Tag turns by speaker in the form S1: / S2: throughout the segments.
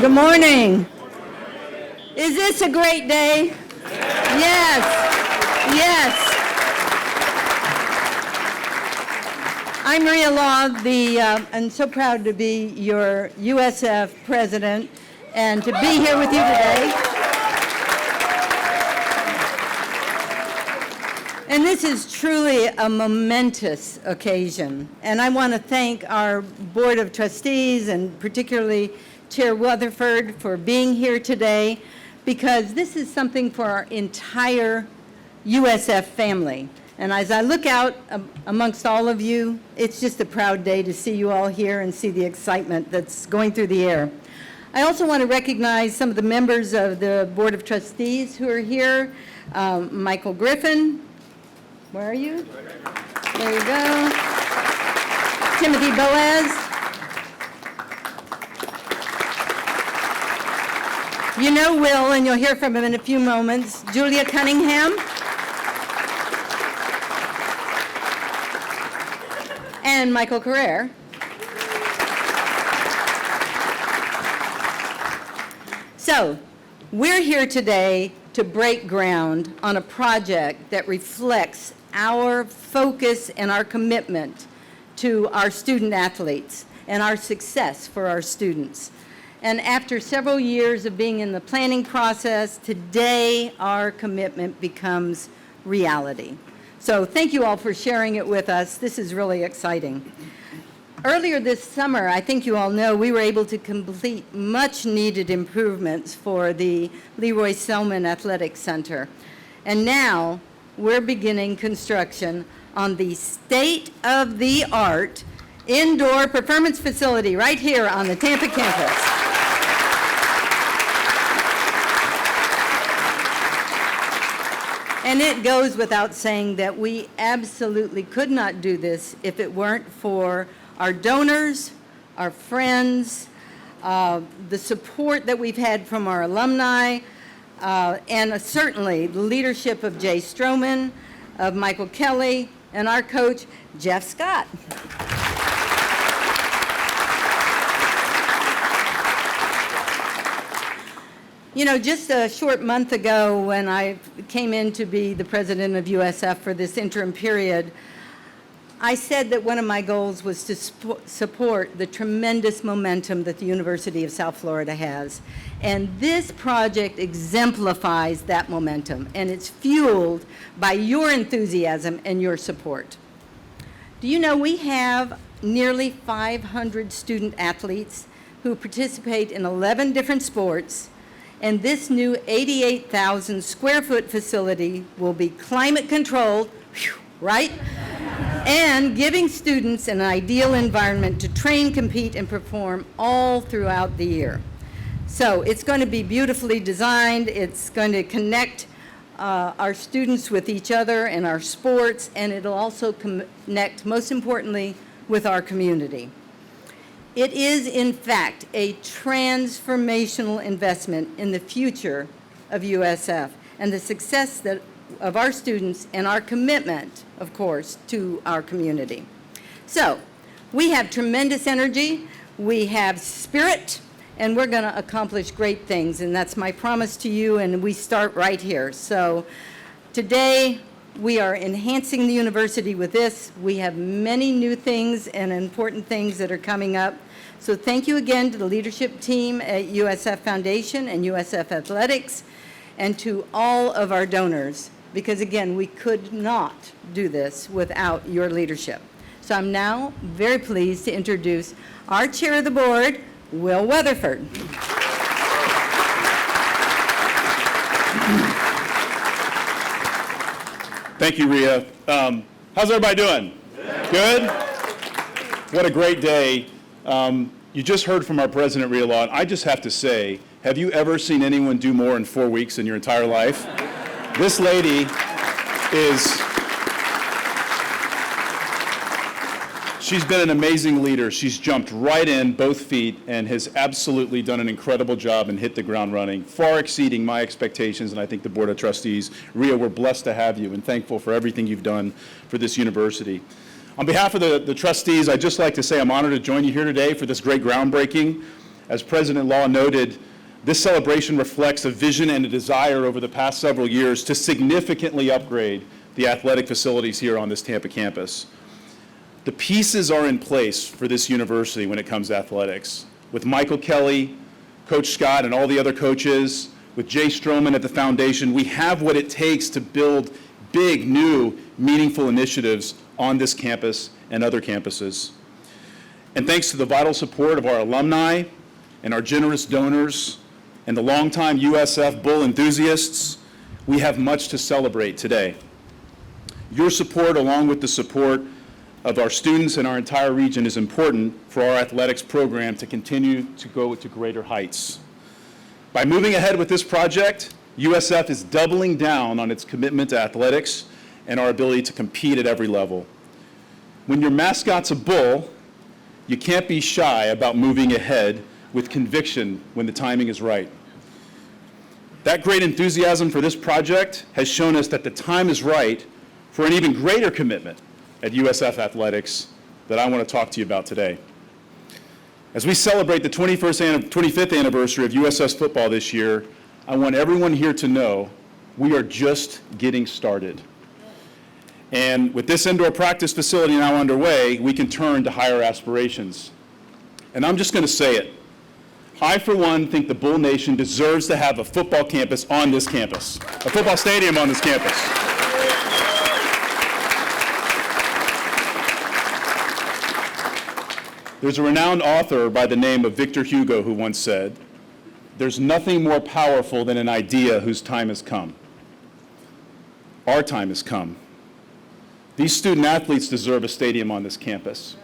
S1: Good morning. Is this a great day? Yes. Yes. I'm Rhea I'm so proud to be your USF president and to be here with you today. And this is truly a momentous occasion. And I want to thank our Board of Trustees and particularly Chair Weatherford for being here today, because this is something for our entire USF family. And as I look out amongst all of you, it's just a proud day to see you all here and see the excitement that's going through the air. I also want to recognize some of the members of the Board of Trustees who are here. Michael Griffin, where are you? There you go. Timothy Boaz. You know Will, and you'll hear from him in a few moments. Julia Cunningham. And Michael Carrere. So, we're here today to break ground on a project that reflects our focus and our commitment to our student athletes and our success for our students. And after several years of being in the planning process, today our commitment becomes reality. So thank you all for sharing it with us. This is really exciting. Earlier this summer, I think you all know, we were able to complete much needed improvements for the Leroy Selman Athletic Center. And now we're beginning construction on the state-of-the-art indoor performance facility right here on the Tampa campus. And it goes without saying that we absolutely could not do this if it weren't for our donors, our friends, the support that we've had from our alumni, and certainly the leadership of Jay Stroman, of Michael Kelly, and our coach, Jeff Scott. You know, just a short month ago when I came in to be the president of USF for this interim period, I said that one of my goals was to support the tremendous momentum that the University of South Florida has. And this project exemplifies that momentum, and it's fueled by your enthusiasm and your support. Do you know we have nearly 500 student athletes who participate in 11 different sports, and this new 88,000 square foot facility will be climate controlled, right? And giving students an ideal environment to train, compete, and perform all throughout the year. So it's going to be beautifully designed. It's going to connect our students with each other and our sports, and it'll also connect, most importantly, with our community. It is, in fact, a transformational investment in the future of USF and the success of our students and our commitment, of course, to our community. So, we have tremendous energy, we have spirit, and we're going to accomplish great things, and that's my promise to you, and we start right here. So, today, we are enhancing the university with this. We have many new things and important things that are coming up. So thank you again to the leadership team at USF Foundation and USF Athletics, and to all of our donors, because again, we could not do this without your leadership. So I'm now very pleased to introduce our chair of the board, Will Weatherford.
S2: Thank you, Rhea. How's everybody doing? Good? What a great day. You just heard from our president, Rhea. I just have to say, have you ever seen anyone do more in 4 weeks in your entire life? This lady she's been an amazing leader. She's jumped right in, both feet, and has absolutely done an incredible job and hit the ground running, far exceeding my expectations, and I think the Board of Trustees. Rhea, we're blessed to have you and thankful for everything you've done for this university. On behalf of the trustees, I'd just like to say I'm honored to join you here today for this great groundbreaking. As President Law noted, this celebration reflects a vision and a desire over the past several years to significantly upgrade the athletic facilities here on this Tampa campus. The pieces are in place for this university when it comes to athletics. With Michael Kelly, Coach Scott, and all the other coaches, with Jay Stroman at the foundation, we have what it takes to build big, new, meaningful initiatives on this campus and other campuses. And thanks to the vital support of our alumni and our generous donors and the longtime USF Bull enthusiasts, we have much to celebrate today. Your support, along with the support of our students and our entire region, is important for our athletics program to continue to go to greater heights. By moving ahead with this project, USF is doubling down on its commitment to athletics and our ability to compete at every level. When your mascot's a bull, you can't be shy about moving ahead with conviction when the timing is right. That great enthusiasm for this project has shown us that the time is right for an even greater commitment at USF Athletics that I want to talk to you about today. As we celebrate the 25th anniversary of USF football this year, I want everyone here to know we are just getting started. And with this indoor practice facility now underway, we can turn to higher aspirations. And I'm just going to say it. I, for one, think the Bull Nation deserves to have a football campus on this campus, a football stadium on this campus. There's a renowned author by the name of Victor Hugo who once said, "There's nothing more powerful than an idea whose time has come." Our time has come. These student athletes deserve a stadium on this campus.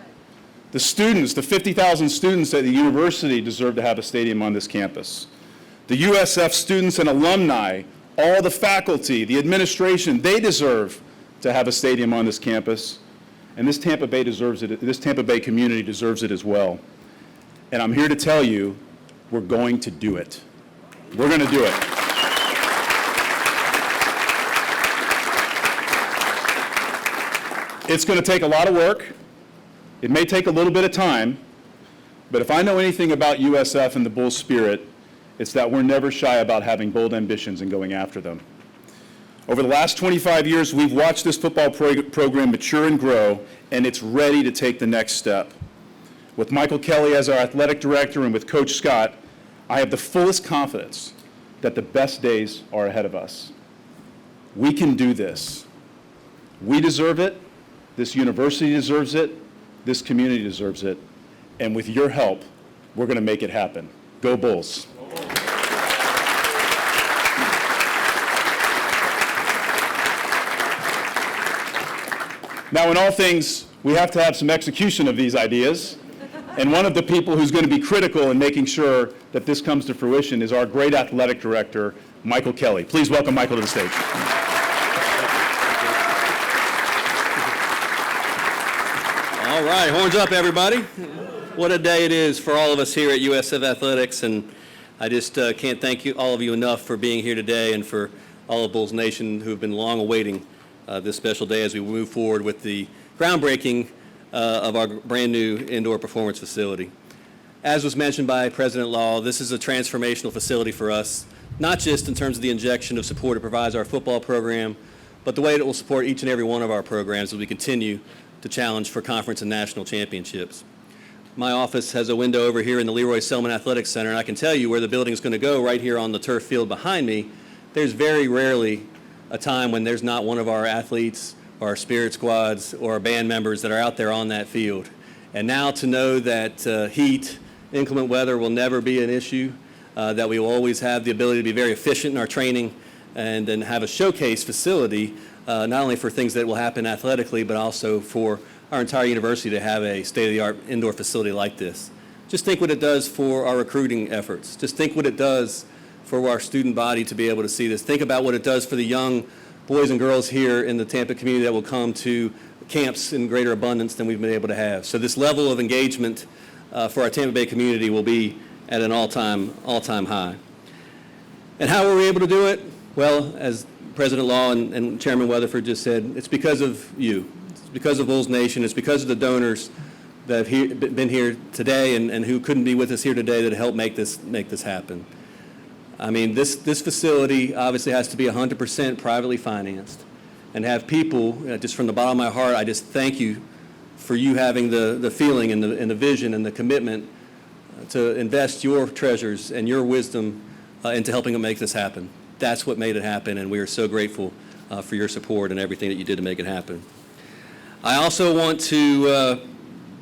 S2: The students, the 50,000 students at the university, deserve to have a stadium on this campus. The USF students and alumni, all the faculty, the administration, they deserve to have a stadium on this campus. And this Tampa Bay deserves it. This Tampa Bay community deserves it as well. And I'm here to tell you, we're going to do it. We're going to do it. It's going to take a lot of work. It may take a little bit of time, but if I know anything about USF and the Bull spirit, it's that we're never shy about having bold ambitions and going after them. Over the last 25 years, we've watched this football program mature and grow, and it's ready to take the next step. With Michael Kelly as our athletic director and with Coach Scott, I have the fullest confidence that the best days are ahead of us. We can do this. We deserve it. This university deserves it. This community deserves it. And with your help, we're going to make it happen. Go Bulls. Now, in all things, we have to have some execution of these ideas. And one of the people who's going to be critical in making sure that this comes to fruition is our great athletic director, Michael Kelly. Please welcome Michael to the stage.
S3: All right, horns up, everybody. What a day it is for all of us here at USF Athletics, and I just can't thank you, all of you enough for being here today and for all of Bulls Nation who have been long awaiting this special day as we move forward with the groundbreaking of our brand new indoor performance facility. As was mentioned by President Law, this is a transformational facility for us, not just in terms of the injection of support it provides our football program, but the way it will support each and every one of our programs as we continue to challenge for conference and national championships. My office has a window over here in the Leroy Selman Athletics Center, and I can tell you where the building is going to go right here on the turf field behind me. There's very rarely a time when there's not one of our athletes or our spirit squads or our band members that are out there on that field. And now to know that heat, inclement weather will never be an issue, that we will always have the ability to be very efficient in our training and then have a showcase facility, not only for things that will happen athletically, but also for our entire university to have a state-of-the-art indoor facility like this. Just think what it does for our recruiting efforts. Just think what it does for our student body to be able to see this. Think about what it does for the young boys and girls here in the Tampa community that will come to camps in greater abundance than we've been able to have. So this level of engagement for our Tampa Bay community will be at an all-time high. And how were we able to do it? Well, as President Law and Chairman Weatherford just said, it's because of you. It's because of Bulls Nation. It's because of the donors that have been here today and who couldn't be with us here today that helped make this happen. I mean, this facility obviously has to be 100% privately financed, and have people, just from the bottom of my heart, I just thank you for you having the feeling and the vision and the commitment to invest your treasures and your wisdom into helping them make this happen. That's what made it happen, and we are so grateful for your support and everything that you did to make it happen. I also want to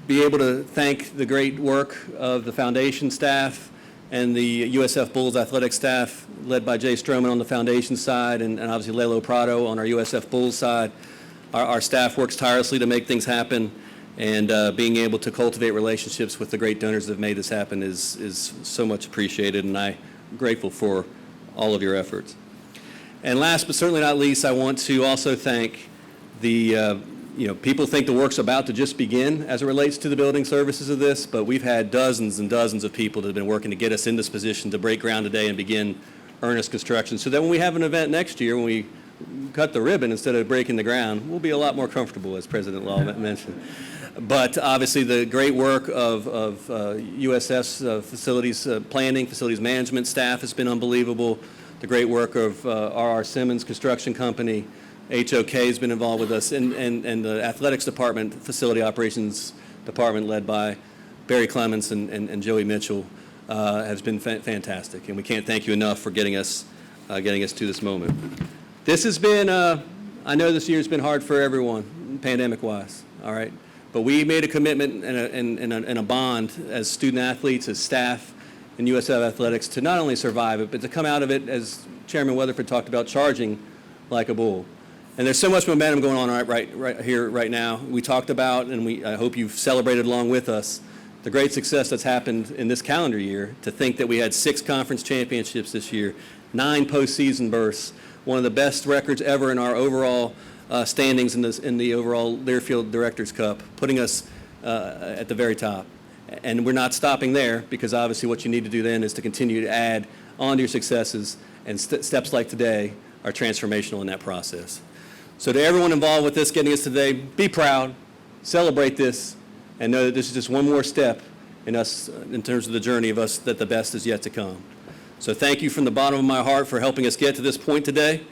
S3: be able to thank the great work of the foundation staff and the USF Bulls athletic staff, led by Jay Stroman on the foundation side and obviously Lalo Prado on our USF Bulls side. Our staff works tirelessly to make things happen, and being able to cultivate relationships with the great donors that have made this happen is so much appreciated, and I'm grateful for all of your efforts. And last but certainly not least, I want to also thank the people think the work's about to just begin as it relates to the building services of this, but we've had dozens and dozens of people that have been working to get us in this position to break ground today and begin earnest construction, so that when we have an event next year, when we cut the ribbon instead of breaking the ground, we'll be a lot more comfortable, as President Law mentioned. But obviously the great work of USF's facilities planning, facilities management staff has been unbelievable. The great work of R.R. Simmons Construction Company, HOK has been involved with us, and the athletics department, facility operations department led by Barry Clements and Joey Mitchell has been fantastic, and we can't thank you enough for getting us to this moment. This has been, I know this year's been hard for everyone, pandemic-wise, all right? But we made a commitment and a bond as student athletes, as staff in USF Athletics to not only survive it, but to come out of it, as Chairman Weatherford talked about, charging like a bull. And there's so much momentum going on right here, right now. We talked about, and I hope you've celebrated along with us, the great success that's happened in this calendar year. To think that we had 6 conference championships this year, 9 postseason berths, one of the best records ever in our overall standings in the overall Learfield Directors Cup, putting us at the very top. And we're not stopping there, because obviously what you need to do then is to continue to add on to your successes, and steps like today are transformational in that process. So to everyone involved with this, getting us today, be proud, celebrate this, and know that this is just one more step in us, in terms of the journey of us, that the best is yet to come. So thank you from the bottom of my heart for helping us get to this point today.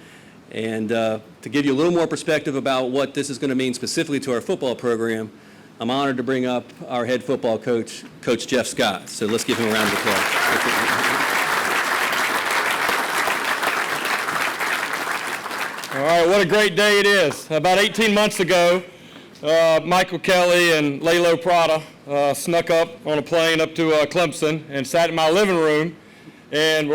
S3: And to give you a little more perspective about what this is going to mean specifically to our football program, I'm honored to bring up our head football coach, Coach Jeff Scott. So let's give him a round of applause.
S4: All right, what a great day it is. About 18 months ago, Michael Kelly and Lalo Prada snuck up on a plane up to Clemson and sat in my living room, and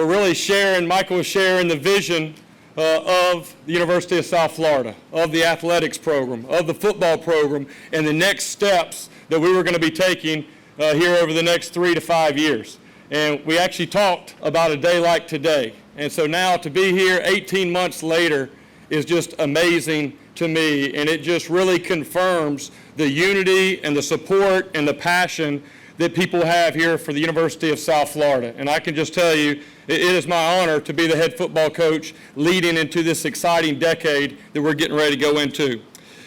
S4: Michael was sharing the vision of the University of South Florida, of the athletics program, of the football program, and the next steps that we were going to be taking here over the next 3 to 5 years. And we actually talked about a day like today. And so now to be here 18 months later is just amazing to me, and it just really confirms the unity and the support and the passion that people have here for the University of South Florida. And I can just tell you, it is my honor to be the head football coach leading into this exciting decade that we're getting ready to go into.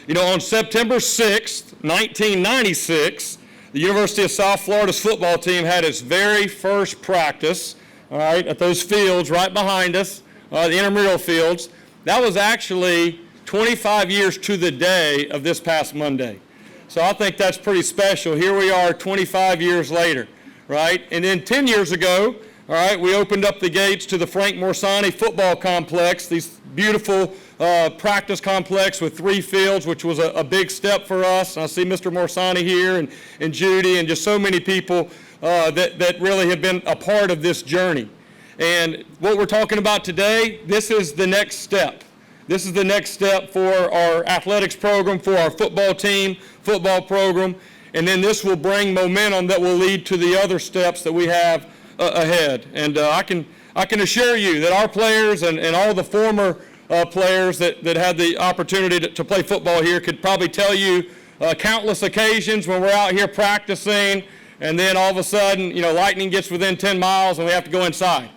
S4: You know, on September 6th, 1996, the University of South Florida's football team had its very first practice, all right, at those fields right behind us, the intramural fields. That was actually 25 years to the day of this past Monday. So I think that's pretty special. Here we are 25 years later, right? And then 10 years ago, all right, we opened up the gates to the Frank Morsani football complex, these beautiful practice complex with 3 fields, which was a big step for us. And I see Mr. Morsani here and Judy and just so many people that really have been a part of this journey. And what we're talking about today, this is the next step. This is the next step for our athletics program, for our football team, football program, and then this will bring momentum that will lead to the other steps that we have ahead. And I can assure you that our players and all the former players that had the opportunity to play football here could probably tell you countless occasions when we're out here practicing, and then all of a sudden, you know, lightning gets within 10 miles and we have to go inside.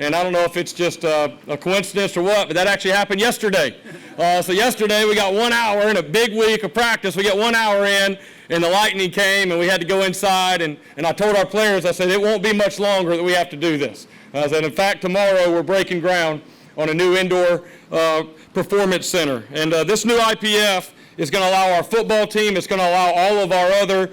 S4: And I don't know if it's just a coincidence or what, but that actually happened yesterday. So yesterday we got 1 hour in a big week of practice. We got 1 hour in, and the lightning came, and we had to go inside. And I told our players, I said, it won't be much longer that we have to do this. I said, in fact, tomorrow we're breaking ground on a new indoor performance center. And this new IPF is going to allow our football team, it's going to allow all of our other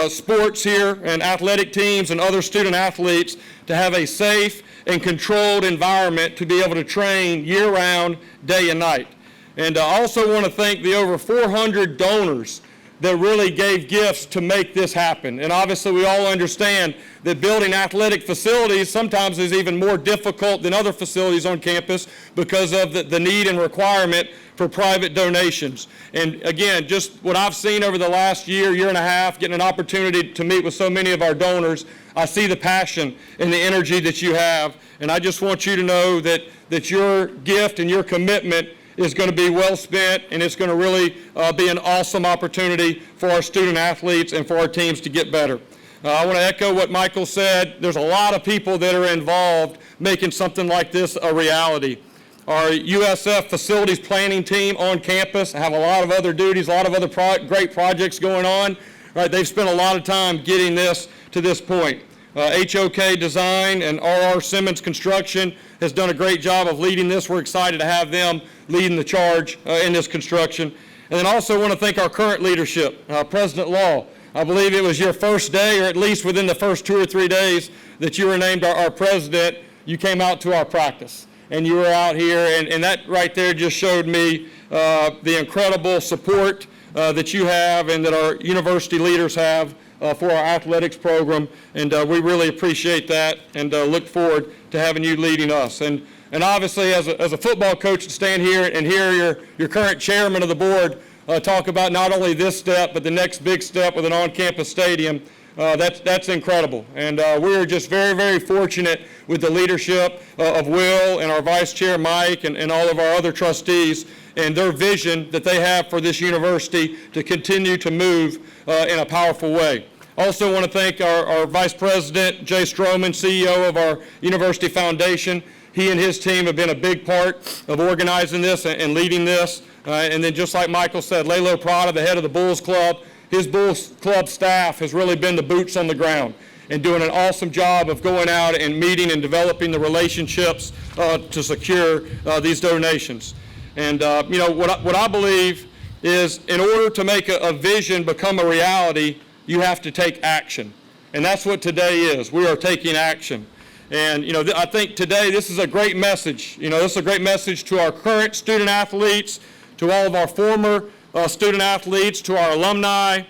S4: sports here and athletic teams and other student athletes to have a safe and controlled environment to be able to train year-round, day and night. And I also want to thank the over 400 donors that really gave gifts to make this happen. And obviously we all understand that building athletic facilities sometimes is even more difficult than other facilities on campus because of the need and requirement for private donations. And again, just what I've seen over the last year, year and a half, getting an opportunity to meet with so many of our donors, I see the passion and the energy that you have. And I just want you to know that your gift and your commitment is going to be well spent, and it's going to really be an awesome opportunity for our student athletes and for our teams to get better. I want to echo what Michael said. There's a lot of people that are involved making something like this a reality. Our USF facilities planning team on campus have a lot of other duties, a lot of other great projects going on. Right, they've spent a lot of time getting this to this point. HOK Design and RR Simmons Construction has done a great job of leading this. We're excited to have them leading the charge in this construction. And then also want to thank our current leadership, President Law. I believe it was your first day, or at least within the first 2 or 3 days that you were named our president, you came out to our practice. And you were out here, and that right there just showed me the incredible support that you have and that our university leaders have for our athletics program, and we really appreciate that and look forward to having you leading us. And obviously, as a football coach, to stand here and hear your current chairman of the board talk about not only this step, but the next big step with an on-campus stadium, that's incredible. And we are just very, very fortunate with the leadership of Will and our vice chair, Mike, and all of our other trustees, and their vision that they have for this university to continue to move in a powerful way. Also want to thank our Vice President, Jay Stroman, CEO of our University Foundation. He and his team have been a big part of organizing this and leading this. And then just like Michael said, Lalo Prada, the head of the Bulls Club, his Bulls Club staff has really been the boots on the ground and doing an awesome job of going out and meeting and developing the relationships to secure these donations. And you know, what I believe is in order to make a vision become a reality, you have to take action. And that's what today is. We are taking action. And, you know, I think today this is a great message. You know, this is a great message to our current student athletes, to all of our former student athletes, to our alumni,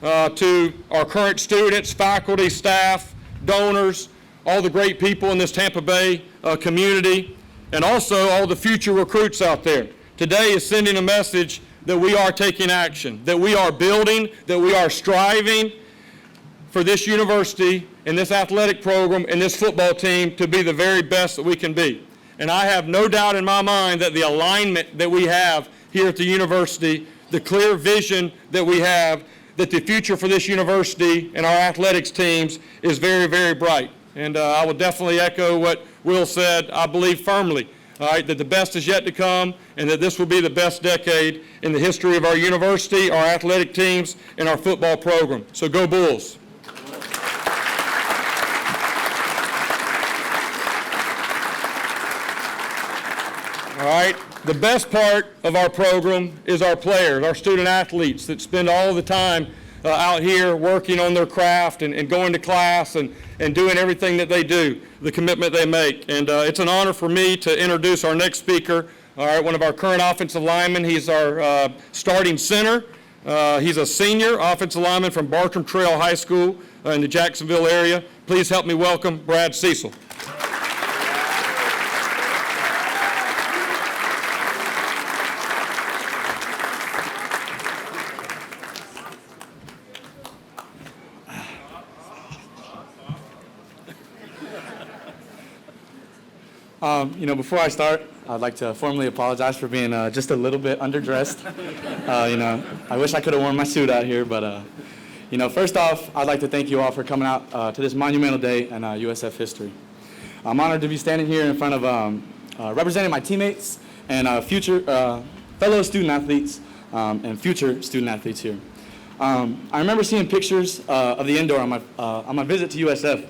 S4: to our current students, faculty, staff, donors, all the great people in this Tampa Bay community, and also all the future recruits out there. Today is sending a message that we are taking action, that we are building, that we are striving for this university and this athletic program and this football team to be the very best that we can be. And I have no doubt in my mind that the alignment that we have here at the university, the clear vision that we have, that the future for this university and our athletics teams is very, very bright. And I will definitely echo what Will said. I believe firmly, all right, that the best is yet to come and that this will be the best decade in the history of our university, our athletic teams, and our football program. So go Bulls. All right, the best part of our program is our players, our student athletes that spend all the time out here working on their craft and going to class and doing everything that they do, the commitment they make. And it's an honor for me to introduce our next speaker, all right, one of our current offensive linemen. He's our starting center. He's a senior offensive lineman from Bartram Trail High School in the Jacksonville area. Please help me welcome Brad Cecil.
S5: You know, before I start, I'd like to formally apologize for being just a little bit underdressed. You know, I wish I could have worn my suit out here, but, you know, first off, I'd like to thank you all for coming out to this monumental day in USF history. I'm honored to be standing here in front of representing my teammates and future fellow student athletes and future student athletes here. I remember seeing pictures of the indoor on my visit to USF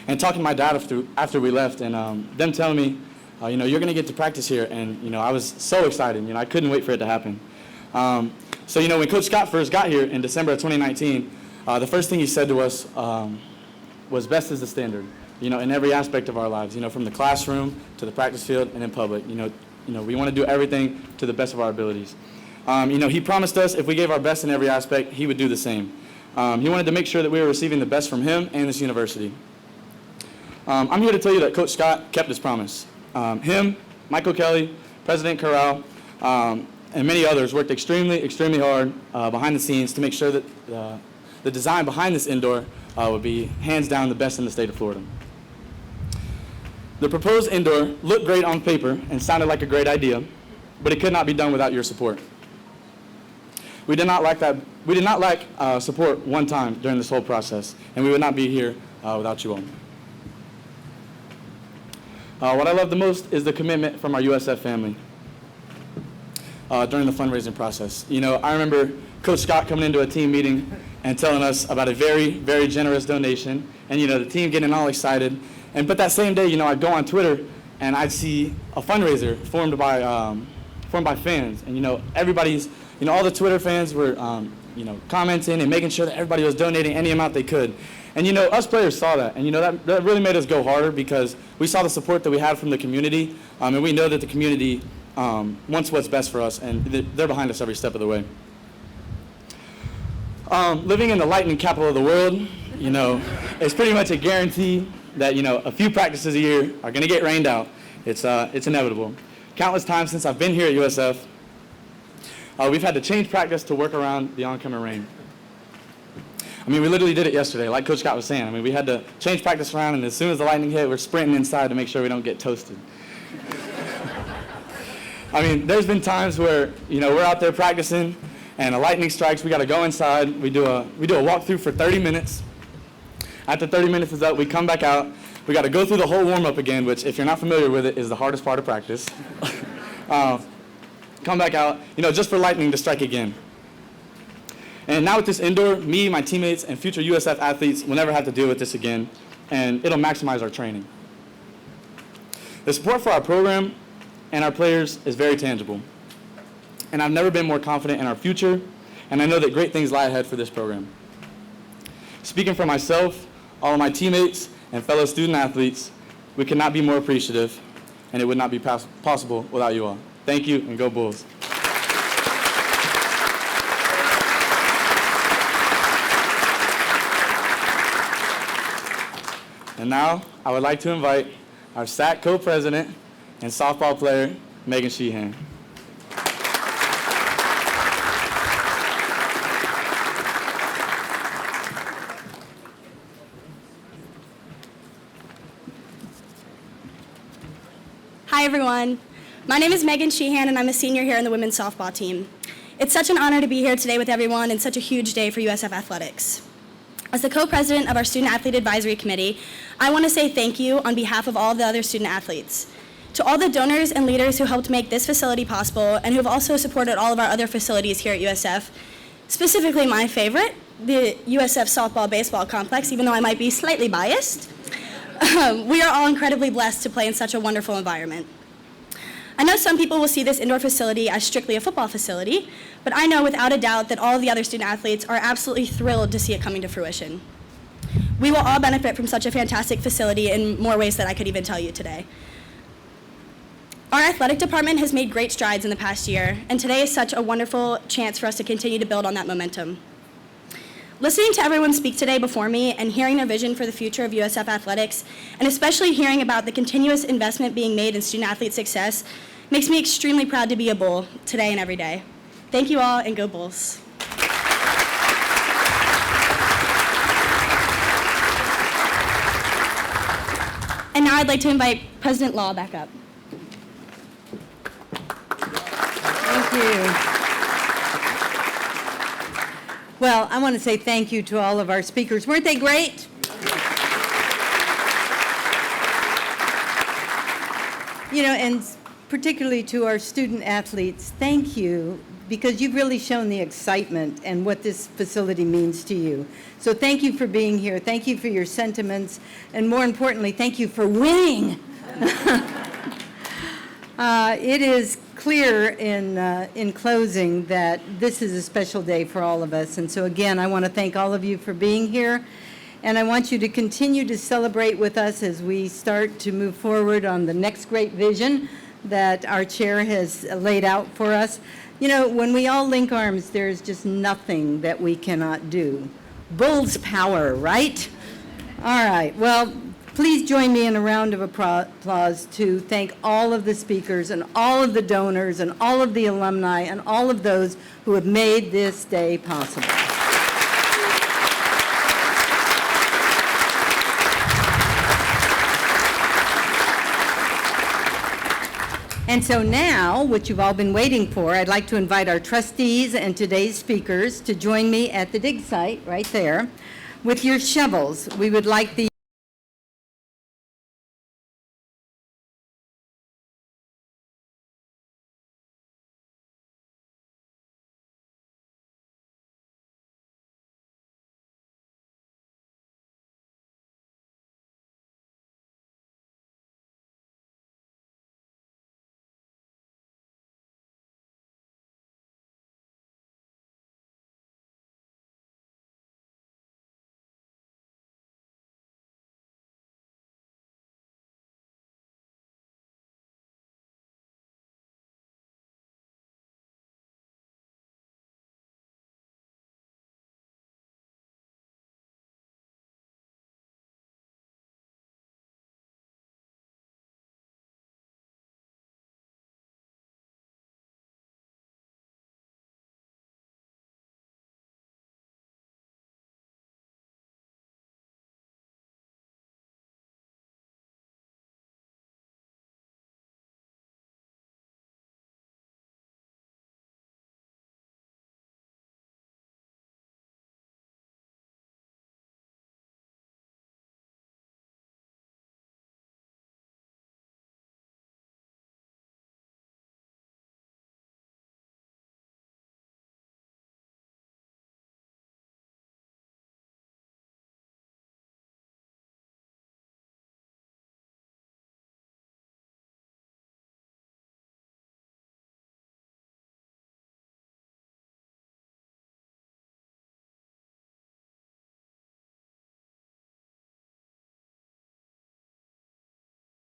S5: and talking to my dad after we left, and them telling me, you're going to get to practice here, and I was so excited. I couldn't wait for it to happen. So when Coach Scott first got here in December of 2019, the first thing he said to us was best is the standard. In every aspect of our lives. From the classroom to the practice field and in public. We want to do everything to the best of our abilities. He promised us if we gave our best in every aspect, he would do the same. He wanted to make sure that we were receiving the best from him and this university. I'm here to tell you that Coach Scott kept his promise. Him, Michael Kelly, President Corral, and many others worked extremely hard behind the scenes to make sure that the design behind this indoor would be hands down the best in the state of Florida. The proposed indoor looked great on paper and sounded like a great idea, but it could not be done without your support. We did not lack support one time during this whole process, and we would not be here without you all. What I love the most is the commitment from our USF family during the fundraising process. I remember Coach Scott coming into a team meeting and telling us about a very generous donation, and the team getting all excited. But that same day, I'd go on Twitter and I'd see a fundraiser formed by fans, and everybody's, all the Twitter fans were, commenting and making sure that everybody was donating any amount they could. And us players saw that, and that really made us go harder because we saw the support that we had from the community, and we know that the community wants what's best for us, and they're behind us every step of the way. Living in the lightning capital of the world, it's pretty much a guarantee that a few practices a year are going to get rained out. It's inevitable. Countless times since I've been here at USF, we've had to change practice to work around the oncoming rain. We literally did it yesterday, like Coach Scott was saying. We had to change practice around, and as soon as the lightning hit, we're sprinting inside to make sure we don't get toasted. There's been times where we're out there practicing, and a lightning strikes. We got to go inside. We do a walkthrough for 30 minutes. After 30 minutes is up, we come back out. We got to go through the whole warm-up again, which, if you're not familiar with it, is the hardest part of practice. Come back out, just for lightning to strike again. And now with this indoor, me, my teammates, and future USF athletes will never have to deal with this again, and it'll maximize our training. The support for our program and our players is very tangible. And I've never been more confident in our future, and I know that great things lie ahead for this program. Speaking for myself, all of my teammates, and fellow student athletes, we could not be more appreciative, and it would not be possible without you all. Thank you, and go Bulls. And now, I would like to invite our SAC co-president and softball player, Meghan Sheehan.
S6: Hi everyone, my name is Meghan Sheehan and I'm a senior here on the women's softball team. It's such an honor to be here today with everyone and such a huge day for USF Athletics. As the co-president of our Student Athlete Advisory Committee, I want to say thank you on behalf of all the other student athletes. To all the donors and leaders who helped make this facility possible and who have also supported all of our other facilities here at USF, specifically my favorite, the USF Softball Baseball Complex, even though I might be slightly biased. We are all incredibly blessed to play in such a wonderful environment. I know some people will see this indoor facility as strictly a football facility, but I know without a doubt that all of the other student athletes are absolutely thrilled to see it coming to fruition. We will all benefit from such a fantastic facility in more ways than I could even tell you today. Our athletic department has made great strides in the past year, and today is such a wonderful chance for us to continue to build on that momentum. Listening to everyone speak today before me and hearing their vision for the future of USF athletics, and especially hearing about the continuous investment being made in student athlete success, makes me extremely proud to be a Bull today and every day. Thank you all, and go Bulls. And now I'd like to invite President Law back up.
S1: Thank you. Well, I want to say thank you to all of our speakers. Weren't they great? You know, and particularly to our student athletes, thank you, because you've really shown the excitement and what this facility means to you. So thank you for being here. Thank you for your sentiments. And more importantly, thank you for winning. It is clear in closing that this is a special day for all of us. And so again, I want to thank all of you for being here. And I want you to continue to celebrate with us as we start to move forward on the next great vision that our chair has laid out for us. You know, when we all link arms, there's just nothing that we cannot do. Bulls power, right? All right, well, please join me in a round of applause to thank all of the speakers and all of the donors and all of the alumni and all of those who have made this day possible. And so now, what you've all been waiting for, I'd like to invite our trustees and today's speakers to join me at the dig site right there with your shovels. We would like the